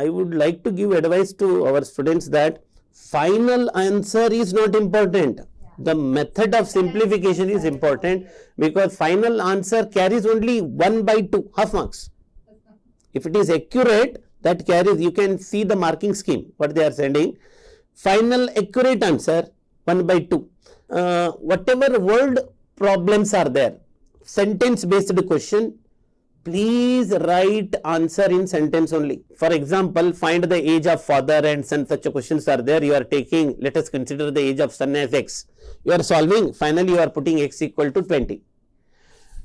I would like to give advice to our students that final answer is not important. The method of simplification is important, because final answer carries only 1/2, half marks. If it is accurate, that carries, you can see the marking scheme, what they are sending. Final accurate answer 1/2. Whatever word problems are there, sentence based question, please write answer in sentence only. For example, find the age of father and son, such questions are there. You are taking, let us consider the age of son as x. You are solving, finally you are putting x equal to 20.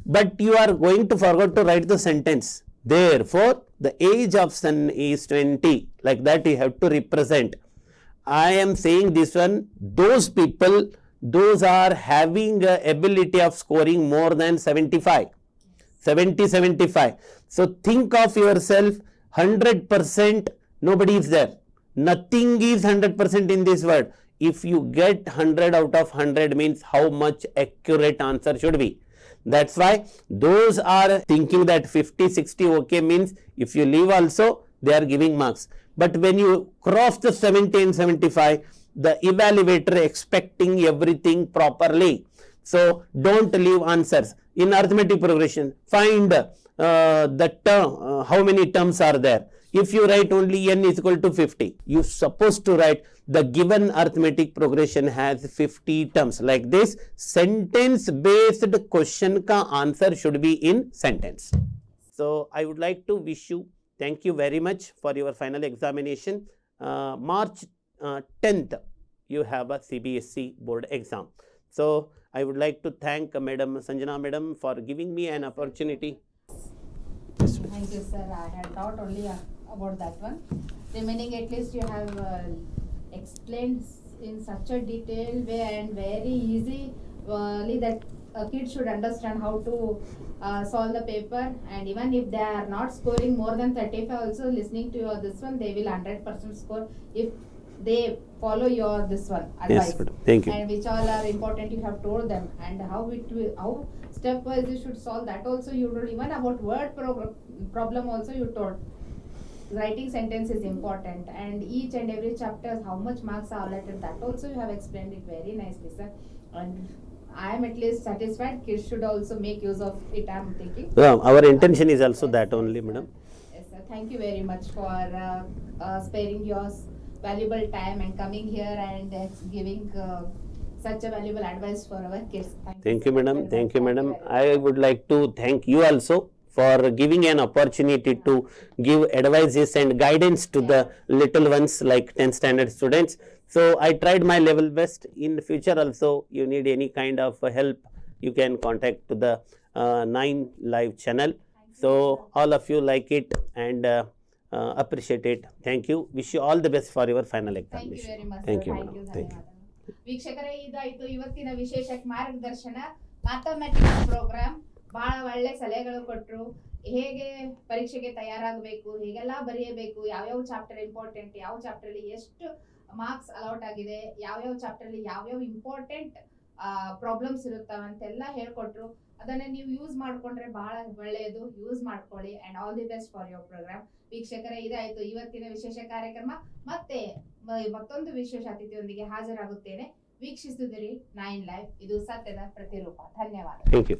But you are going to forget to write the sentence. Therefore, the age of son is 20. Like that you have to represent. I am saying this one, those people, those are having ability of scoring more than 75. 70-75. So think of yourself 100%, nobody is there. Nothing is 100% in this world. If you get 100 out of 100 means how much accurate answer should be. That's why those are thinking that 50-60 okay means if you leave also they are giving marks. But when you cross the 70 and 75, the evaluator expecting everything properly. So don't leave answers. In arithmetic progression, find the term, how many terms are there. If you write only n is equal to 50, you supposed to write the given arithmetic progression has 50 terms. Like this, sentence based question ka answer should be in sentence. So I would like to wish you, thank you very much for your final examination. March 10th, you have a CBSE board exam. So I would like to thank Madam Sanjana Madam for giving me an opportunity. Thank you, sir. I had thought only about that one. Remaining, at least you have explained in such a detailed way and very easily that a kid should understand how to solve the paper. And even if they are not scoring more than 35, also listening to your this one, they will 100% score if they follow your this one advice. Yes, madam. Thank you. And which all are important, you have told them, and how it will, how stepwise you should solve that also you told. Even about word problem also you told. Writing sentence is important, and each and every chapter how much marks are allotted, that also you have explained it very nicely, sir. And I am at least satisfied. Kids should also make use of it, I am thinking. Our intention is also that only, madam. Yes, sir. Thank you very much for sparing your valuable time and coming here and giving such a valuable advice for our kids. Thank you, madam. Thank you, madam. I would like to thank you also for giving an opportunity to give advices and guidance to the little ones like 10th standard students. So I tried my level best. In the future also, you need any kind of help, you can contact to the 9 Live channel. So all of you like it and appreciate it. Thank you. Wish you all the best for your final examination. Thank you very much. Thank you, Thank madam. you. Thank you. ವೀಕ್ಷಕರೇ, ಇದಾಯಿತು ಇವತ್ತಿನ ವಿಶೇಷ ಮಾರ್ಗದರ್ಶನ. Mathematics program ಬಹಳ ಒಳ್ಳೆ ಸಲಹೆಗಳು ಕೊಟ್ಟರು. ಹೇಗೆ ಪರೀಕ್ಷೆಗೆ ತಯಾರಾಗಬೇಕು, ಹೇಗೆಲ್ಲ ಬರೆಯಬೇಕು, ಯಾವ್ಯಾವ ಚಾಪ್ಟರ್ ಇಂಪಾರ್ಟೆಂಟ್, ಯಾವ ಚಾಪ್ಟರ್ ಅಲ್ಲಿ ಎಷ್ಟು ಮಾರ್ಕ್ಸ್ ಅಲೌಟ್ ಆಗಿದೆ, ಯಾವ್ಯಾವ ಚಾಪ್ಟರ್ ಅಲ್ಲಿ ಯಾವ್ಯಾವ ಇಂಪಾರ್ಟೆಂಟ್ ಪ್ರಾಬ್ಲಮ್ಸ್ ಇರುತ್ತವೆ ಅಂತೆಲ್ಲ ಹೇಳ್ಕೊಟ್ರು. ಅದನ್ನ ನೀವು ಯೂಸ್ ಮಾಡ್ಕೊಂಡ್ರೆ ಬಹಳ ಒಳ್ಳೆಯದು. ಯೂಸ್ ಮಾಡ್ಕೊಳ್ಳಿ and all the best for your program. ವೀಕ್ಷಕರೇ, ಇದಾಯಿತು ಇವತ್ತಿನ ವಿಶೇಷ ಕಾರ್ಯಕ್ರಮ. ಮತ್ತೆ ಮತ್ತೊಂದು ವಿಶೇಷ ಅತಿಥಿಯೊಂದಿಗೆ ಹಾಜರಾಗುತ್ತೇನೆ. ವೀಕ್ಷಿಸುತ್ತಿರಿ 9 ಲೈವ್. ಇದು ಸತ್ಯದ ಪ್ರತಿರೂಪ. ಧನ್ಯವಾದ. Thank you.